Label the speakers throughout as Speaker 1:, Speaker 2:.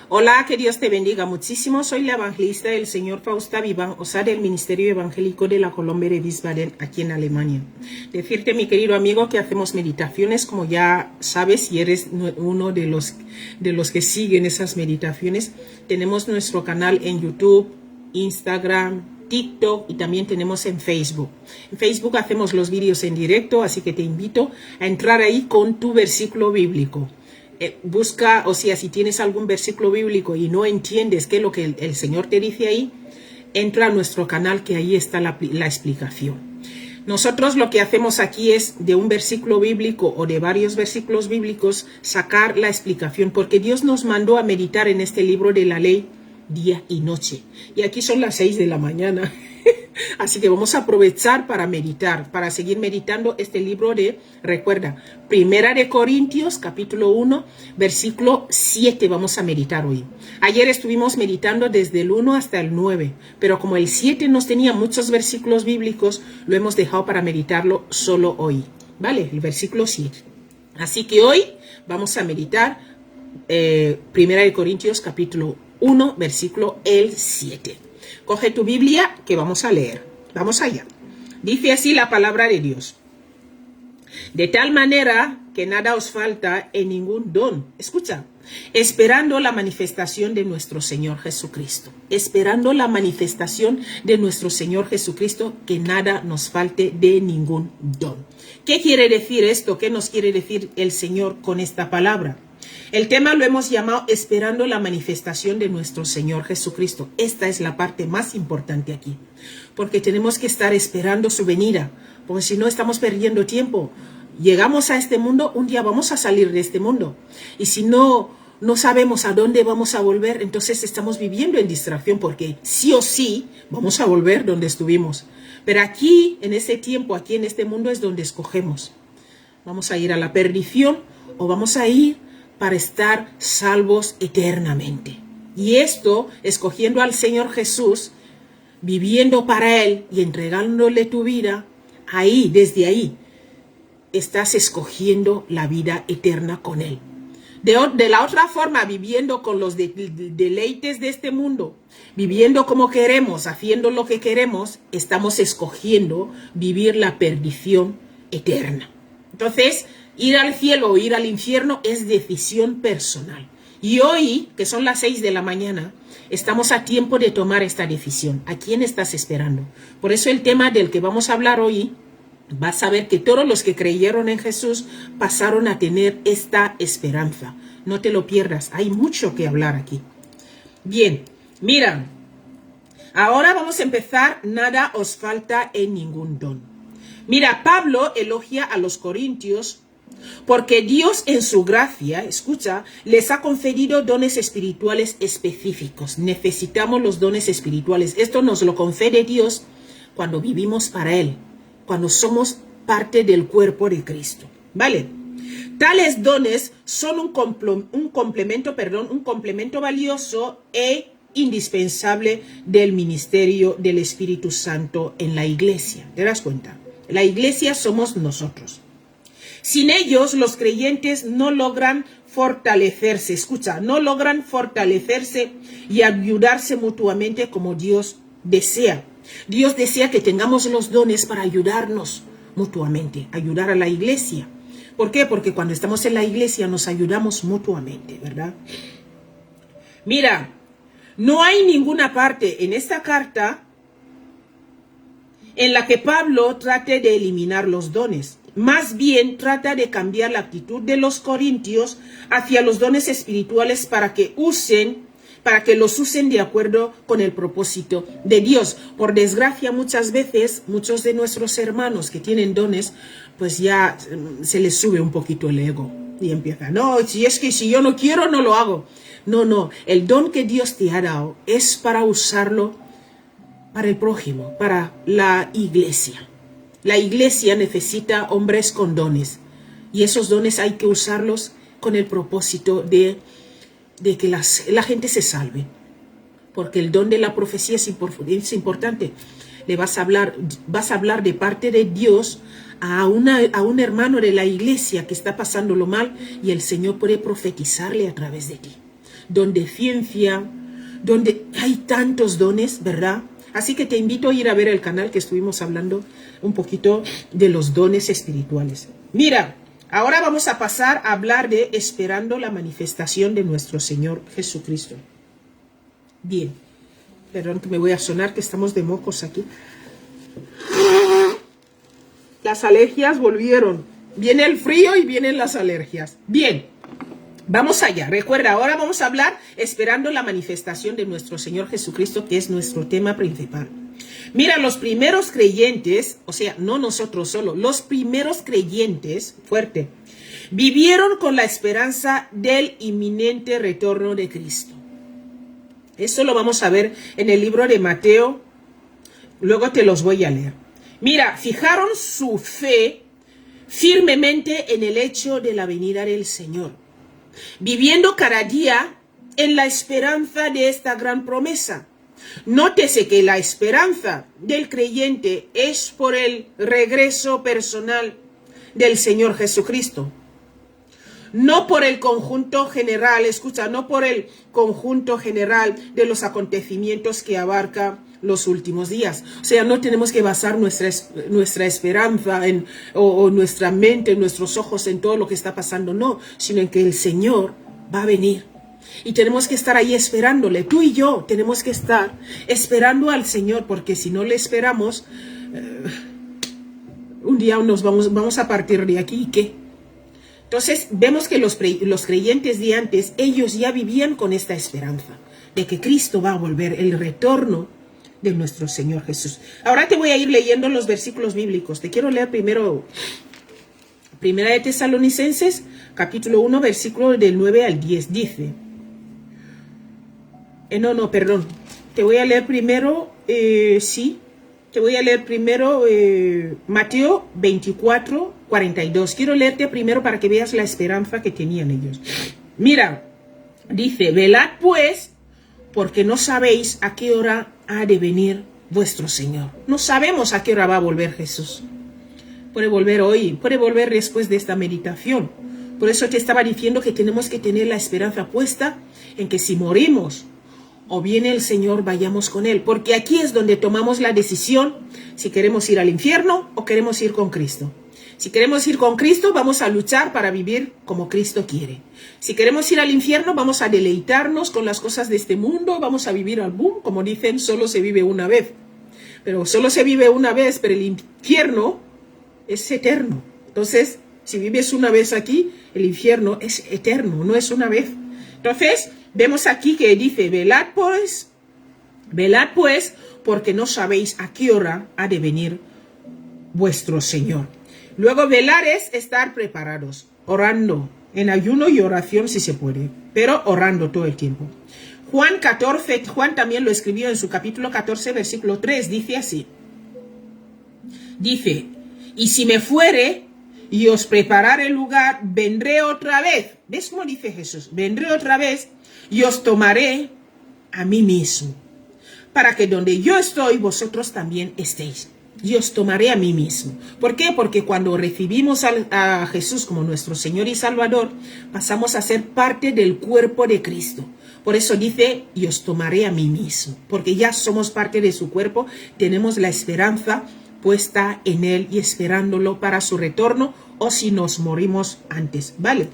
Speaker 1: Hola, que Dios te bendiga muchísimo. Soy la evangelista del Señor Fausta Vivan, OSA del Ministerio Evangélico de la Colombia de Wiesbaden, aquí en Alemania. Decirte, mi querido amigo, que hacemos meditaciones, como ya sabes, si eres uno de los que siguen esas meditaciones. Tenemos nuestro canal en YouTube, Instagram, TikTok y también tenemos en Facebook. En Facebook hacemos los vídeos en directo, así que te invito a entrar ahí con tu versículo bíblico. Busca, o sea, si tienes algún versículo bíblico y no entiendes qué es lo que el Señor te dice ahí, entra a nuestro canal, que ahí está la explicación. Nosotros lo que hacemos aquí es de un versículo bíblico o de varios versículos bíblicos sacar la explicación, porque Dios nos mandó a meditar en este libro de la ley día y noche. Y aquí son las 6 de la mañana. Así que vamos a aprovechar para meditar, para seguir meditando este libro recuerda, Primera de Corintios, capítulo 1, versículo 7, vamos a meditar hoy. Ayer estuvimos meditando desde el 1 hasta el 9, pero como el 7 nos tenía muchos versículos bíblicos, lo hemos dejado para meditarlo solo hoy, ¿vale? El versículo 7. Así que hoy vamos a meditar Primera de Corintios, capítulo 1, versículo el 7. Coge tu Biblia que vamos a leer. Vamos allá. Dice así la palabra de Dios. De tal manera que nada os falta en ningún don. Escucha. Esperando la manifestación de nuestro Señor Jesucristo. Esperando la manifestación de nuestro Señor Jesucristo, que nada nos falte de ningún don. ¿Qué quiere decir esto? ¿Qué nos quiere decir el Señor con esta palabra? El tema lo hemos llamado esperando la manifestación de nuestro Señor Jesucristo. Esta es la parte más importante aquí, porque tenemos que estar esperando su venida, porque si no estamos perdiendo tiempo. Llegamos a este mundo, un día vamos a salir de este mundo, y si no sabemos a dónde vamos a volver, entonces estamos viviendo en distracción, porque sí o sí vamos a volver donde estuvimos. Pero aquí, en este tiempo, aquí en este mundo es donde escogemos. Vamos a ir a la perdición o vamos a ir para estar salvos eternamente. Y esto, escogiendo al Señor Jesús, viviendo para Él y entregándole tu vida, ahí, desde ahí, estás escogiendo la vida eterna con Él. De la otra forma, viviendo con los deleites de este mundo, viviendo como queremos, haciendo lo que queremos, estamos escogiendo vivir la perdición eterna. Entonces, ir al cielo o ir al infierno es decisión personal. Y hoy, que son las 6 de la mañana, estamos a tiempo de tomar esta decisión. ¿A quién estás esperando? Por eso el tema del que vamos a hablar hoy, vas a ver que todos los que creyeron en Jesús pasaron a tener esta esperanza. No te lo pierdas, hay mucho que hablar aquí. Bien, mira, ahora vamos a empezar, nada os falta en ningún don. Mira, Pablo elogia a los corintios porque Dios en su gracia, escucha, les ha concedido dones espirituales específicos. Necesitamos los dones espirituales. Esto nos lo concede Dios cuando vivimos para Él, cuando somos parte del cuerpo de Cristo. ¿Vale? Tales dones son un complemento valioso e indispensable del ministerio del Espíritu Santo en la iglesia. ¿Te das cuenta? La iglesia somos nosotros. Sin ellos, los creyentes no logran fortalecerse. Escucha, no logran fortalecerse y ayudarse mutuamente como Dios desea. Dios desea que tengamos los dones para ayudarnos mutuamente, ayudar a la iglesia. ¿Por qué? Porque cuando estamos en la iglesia nos ayudamos mutuamente, ¿verdad? Mira, no hay ninguna parte en esta carta en la que Pablo trate de eliminar los dones. Más bien trata de cambiar la actitud de los corintios hacia los dones espirituales para que los usen de acuerdo con el propósito de Dios. Por desgracia, muchas veces, muchos de nuestros hermanos que tienen dones, pues ya se les sube un poquito el ego y empiezan, no, si es que si yo no quiero, no lo hago. No, el don que Dios te ha dado es para usarlo para el prójimo, para la iglesia. La iglesia necesita hombres con dones y esos dones hay que usarlos con el propósito de que la gente se salve. Porque el don de la profecía es importante. Le vas a hablar de parte de Dios a un hermano de la iglesia que está pasándolo mal y el Señor puede profetizarle a través de ti. donde ciencia, donde hay tantos dones, ¿verdad? Así que te invito a ir a ver el canal que estuvimos hablando un poquito de los dones espirituales. Mira, ahora vamos a pasar a hablar de esperando la manifestación de nuestro Señor Jesucristo. Bien, perdón que me voy a sonar, que estamos de mocos aquí. Las alergias volvieron. Viene el frío y vienen las alergias. Bien, vamos allá. Recuerda, ahora vamos a hablar esperando la manifestación de nuestro Señor Jesucristo, que es nuestro tema principal. Mira, los primeros creyentes, o sea, no nosotros solo, los primeros creyentes, fuerte, vivieron con la esperanza del inminente retorno de Cristo. Eso lo vamos a ver en el libro de Mateo. Luego te los voy a leer. Mira, fijaron su fe firmemente en el hecho de la venida del Señor, viviendo cada día en la esperanza de esta gran promesa. Nótese que la esperanza del creyente es por el regreso personal del Señor Jesucristo. No por el conjunto general, escucha, no por el conjunto general de los acontecimientos que abarca los últimos días. O sea, no tenemos que basar nuestra esperanza o nuestra mente, nuestros ojos en todo lo que está pasando, no, sino en que el Señor va a venir. Y tenemos que estar ahí esperándole. Tú y yo tenemos que estar esperando al Señor, porque si no le esperamos, un día vamos a partir de aquí, ¿y qué? Entonces, vemos que los creyentes de antes, ellos ya vivían con esta esperanza de que Cristo va a volver, el retorno de nuestro Señor Jesús. Ahora te voy a ir leyendo los versículos bíblicos. Te quiero leer primero Primera de Tesalonicenses, capítulo 1, versículo del 9 al 10. Dice, perdón. Te voy a leer primero, te voy a leer primero Mateo 24, 42. Quiero leerte primero para que veas la esperanza que tenían ellos. Mira, dice, velad pues, porque no sabéis a qué hora ha de venir vuestro Señor. No sabemos a qué hora va a volver Jesús. Puede volver hoy, puede volver después de esta meditación. Por eso te estaba diciendo que tenemos que tener la esperanza puesta en que si morimos o viene el Señor, vayamos con Él. Porque aquí es donde tomamos la decisión si queremos ir al infierno o queremos ir con Cristo. Si queremos ir con Cristo, vamos a luchar para vivir como Cristo quiere. Si queremos ir al infierno, vamos a deleitarnos con las cosas de este mundo, vamos a vivir al boom, como dicen, solo se vive una vez. Pero solo se vive una vez, pero el infierno es eterno. Entonces, si vives una vez aquí, el infierno es eterno, no es una vez. Entonces, vemos aquí que dice, velad pues, porque no sabéis a qué hora ha de venir vuestro Señor. Luego, velar es estar preparados, orando, en ayuno y oración si se puede, pero orando todo el tiempo. Juan también lo escribió en su capítulo 14, versículo 3, dice así. Dice, y si me fuere y os preparare el lugar, vendré otra vez. ¿Ves cómo dice Jesús? Vendré otra vez y os tomaré a mí mismo, para que donde yo estoy, vosotros también estéis. Y os tomaré a mí mismo. ¿Por qué? Porque cuando recibimos a Jesús como nuestro Señor y Salvador, pasamos a ser parte del cuerpo de Cristo. Por eso dice, y os tomaré a mí mismo. Porque ya somos parte de su cuerpo, tenemos la esperanza puesta en Él y esperándolo para su retorno, o si nos morimos antes, ¿vale?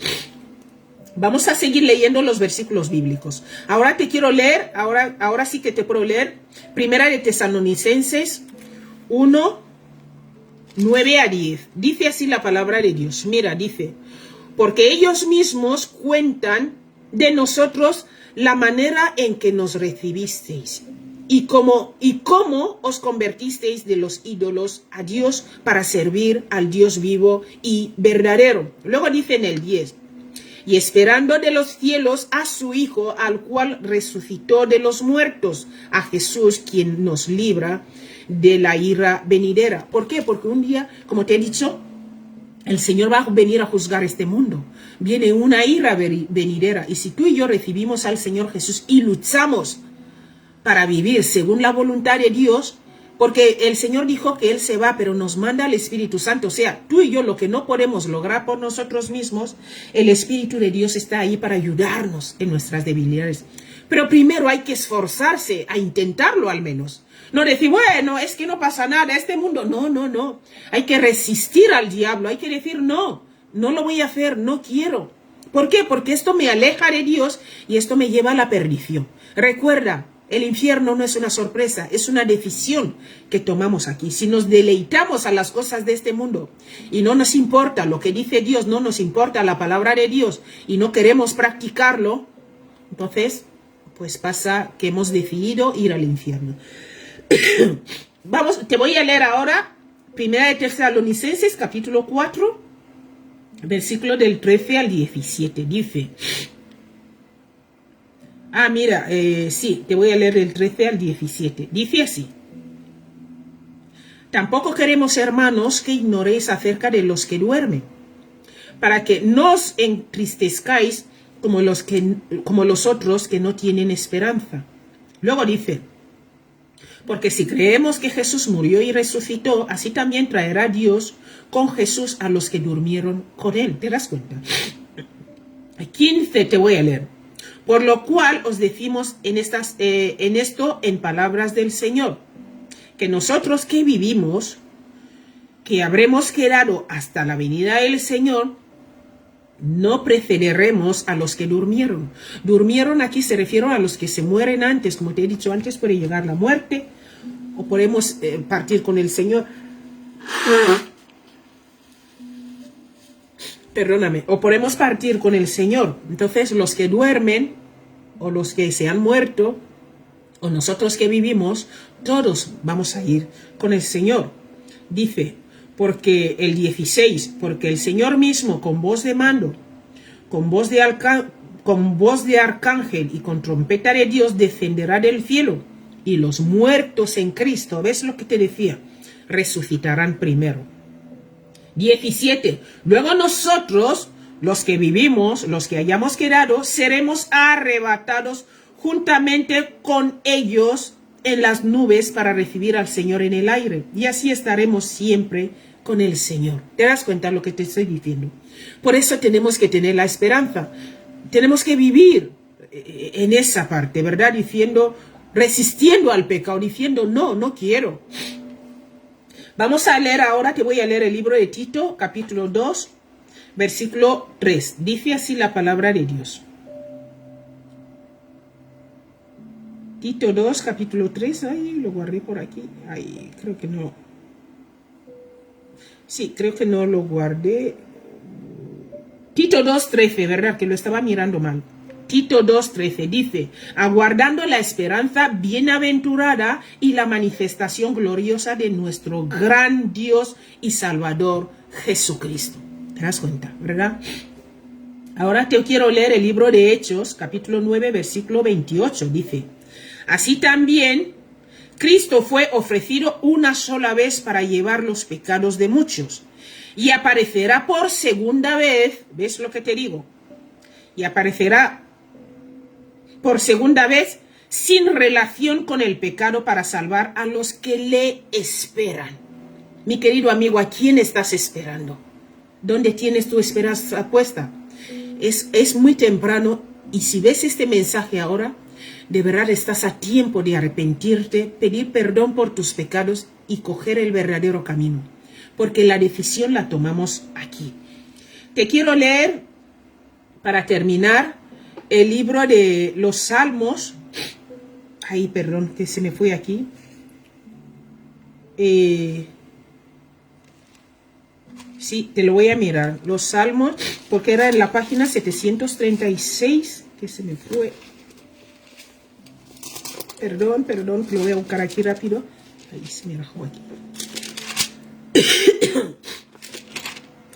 Speaker 1: Vamos a seguir leyendo los versículos bíblicos. Ahora te quiero leer, ahora sí que te puedo leer, Primera de Tesalonicenses 1, 9 a 10. Dice así la palabra de Dios. Mira, dice, porque ellos mismos cuentan de nosotros la manera en que nos recibisteis y cómo os convertisteis de los ídolos a Dios para servir al Dios vivo y verdadero. Luego dice en el 10, y esperando de los cielos a su Hijo, al cual resucitó de los muertos, a Jesús, quien nos libra de la ira venidera. ¿Por qué? Porque un día, como te he dicho, el Señor va a venir a juzgar este mundo. Viene una ira venidera. Y si tú y yo recibimos al Señor Jesús y luchamos para vivir según la voluntad de Dios, Porque el Señor dijo que Él se va, pero nos manda al Espíritu Santo. O sea, tú y yo lo que no podemos lograr por nosotros mismos, el Espíritu de Dios está ahí para ayudarnos en nuestras debilidades. Pero primero hay que esforzarse a intentarlo al menos. No decir, bueno, es que no pasa nada, este mundo. No, no, no. Hay que resistir al diablo. Hay que decir, no, no lo voy a hacer, no quiero. ¿Por qué? Porque esto me aleja de Dios y esto me lleva a la perdición. Recuerda, el infierno no es una sorpresa, es una decisión que tomamos aquí. Si nos deleitamos a las cosas de este mundo y no nos importa lo que dice Dios, no nos importa la palabra de Dios y no queremos practicarlo, entonces, pues pasa que hemos decidido ir al infierno. Vamos, te voy a leer ahora, 1 de Tesalonicenses, capítulo 4, versículo del 13 al 17, dice... mira, sí, te voy a leer del 13 al 17. Dice así. Tampoco queremos, hermanos, que ignoréis acerca de los que duermen, para que no os entristezcáis como los otros que no tienen esperanza. Luego dice, porque si creemos que Jesús murió y resucitó, así también traerá Dios con Jesús a los que durmieron con él. ¿Te das cuenta? 15 te voy a leer. Por lo cual os decimos en esto en palabras del Señor, que nosotros que vivimos, que habremos quedado hasta la venida del Señor, no precederemos a los que durmieron. Durmieron aquí se refiere a los que se mueren antes, como te he dicho antes, puede llegar la muerte, o podemos partir con el Señor. Perdóname, o podemos partir con el Señor. Entonces los que duermen, o los que se han muerto, o nosotros que vivimos, todos vamos a ir con el Señor. Dice, porque el 16, porque el Señor mismo con voz de mando, con voz de arcángel y con trompeta de Dios descenderá del cielo, y los muertos en Cristo, ¿ves lo que te decía? Resucitarán primero. 17. Luego nosotros, los que vivimos, los que hayamos quedado, seremos arrebatados juntamente con ellos en las nubes para recibir al Señor en el aire. Y así estaremos siempre con el Señor. ¿Te das cuenta de lo que te estoy diciendo? Por eso tenemos que tener la esperanza. Tenemos que vivir en esa parte, ¿verdad? Diciendo, resistiendo al pecado, diciendo, no, no quiero. Vamos a leer ahora, te voy a leer el libro de Tito, capítulo 2, versículo 3. Dice así la palabra de Dios. Tito 2, capítulo 3. Ay, lo guardé por aquí. Ay, creo que no. Sí, creo que no lo guardé. Tito 2, 13, ¿verdad? Que lo estaba mirando mal. Tito 2:13 dice, aguardando la esperanza bienaventurada y la manifestación gloriosa de nuestro gran Dios y Salvador Jesucristo. ¿Te das cuenta, verdad? Ahora te quiero leer el libro de Hechos, capítulo 9, versículo 28. Dice, así también Cristo fue ofrecido una sola vez para llevar los pecados de muchos y aparecerá por segunda vez, ¿ves lo que te digo? Y aparecerá por segunda vez sin relación con el pecado para salvar a los que le esperan. Mi querido amigo, ¿a quién estás esperando? ¿Dónde tienes tu esperanza puesta? Es muy temprano y si ves este mensaje ahora, de verdad estás a tiempo de arrepentirte, pedir perdón por tus pecados y coger el verdadero camino. Porque la decisión la tomamos aquí. Te quiero leer, para terminar, el libro de los Salmos. Ay, perdón, que se me fue aquí. Sí, te lo voy a mirar. Los Salmos, porque era en la página 736, que se me fue. Perdón, que lo voy a buscar aquí rápido. Ahí se me bajó aquí.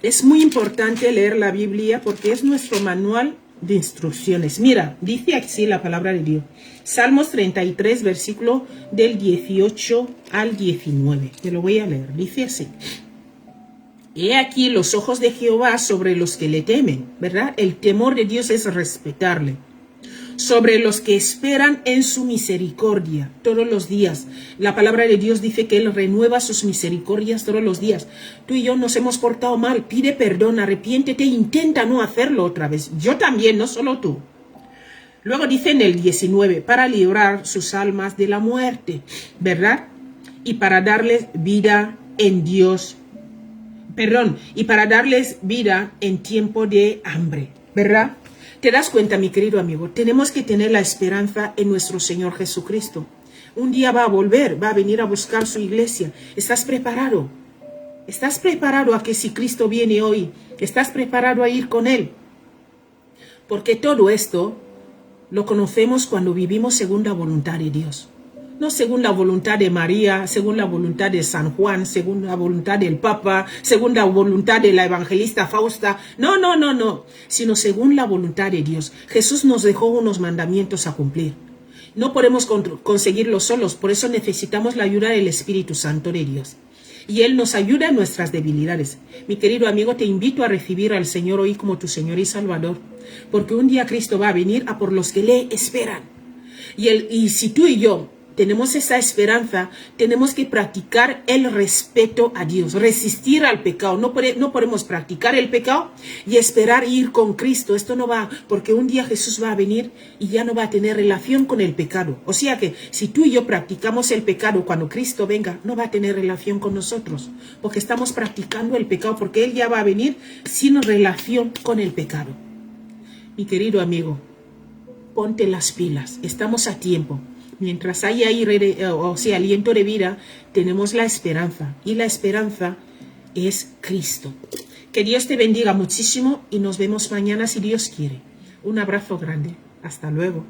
Speaker 1: Es muy importante leer la Biblia porque es nuestro manual de instrucciones. Mira, dice así la palabra de Dios. Salmos 33, versículo del 18 al 19. Te lo voy a leer. Dice así. He aquí los ojos de Jehová sobre los que le temen, ¿verdad? El temor de Dios es respetarle. sobre los que esperan en su misericordia todos los días. La palabra de Dios dice que Él renueva sus misericordias todos los días. Tú y yo nos hemos portado mal, pide perdón, arrepiéntete, intenta no hacerlo otra vez. Yo también, no solo tú. Luego dice en el 19, para librar sus almas de la muerte, ¿verdad? Y para darles vida en Dios, y para darles vida en tiempo de hambre, ¿verdad? ¿Te das cuenta, mi querido amigo? Tenemos que tener la esperanza en nuestro Señor Jesucristo. Un día va a volver, va a venir a buscar su iglesia. ¿Estás preparado? ¿Estás preparado a que si Cristo viene hoy, estás preparado a ir con Él? Porque todo esto lo conocemos cuando vivimos según la voluntad de Dios. No según la voluntad de María, según la voluntad de San Juan, según la voluntad del Papa, según la voluntad de la evangelista Fausta. No, no, no, no. Sino según la voluntad de Dios. Jesús nos dejó unos mandamientos a cumplir. No podemos conseguirlos solos, por eso necesitamos la ayuda del Espíritu Santo de Dios. Y Él nos ayuda en nuestras debilidades. Mi querido amigo, te invito a recibir al Señor hoy como tu Señor y Salvador. Porque un día Cristo va a venir a por los que le esperan. Y si tú y yo tenemos esa esperanza, tenemos que practicar el respeto a Dios, resistir al pecado. No podemos practicar el pecado y esperar ir con Cristo. Esto no va, porque un día Jesús va a venir y ya no va a tener relación con el pecado. O sea que si tú y yo practicamos el pecado cuando Cristo venga, no va a tener relación con nosotros, porque estamos practicando el pecado, porque Él ya va a venir sin relación con el pecado. Mi querido amigo, ponte las pilas, estamos a tiempo. Mientras haya aliento de vida, tenemos la esperanza. Y la esperanza es Cristo. Que Dios te bendiga muchísimo y nos vemos mañana si Dios quiere. Un abrazo grande. Hasta luego.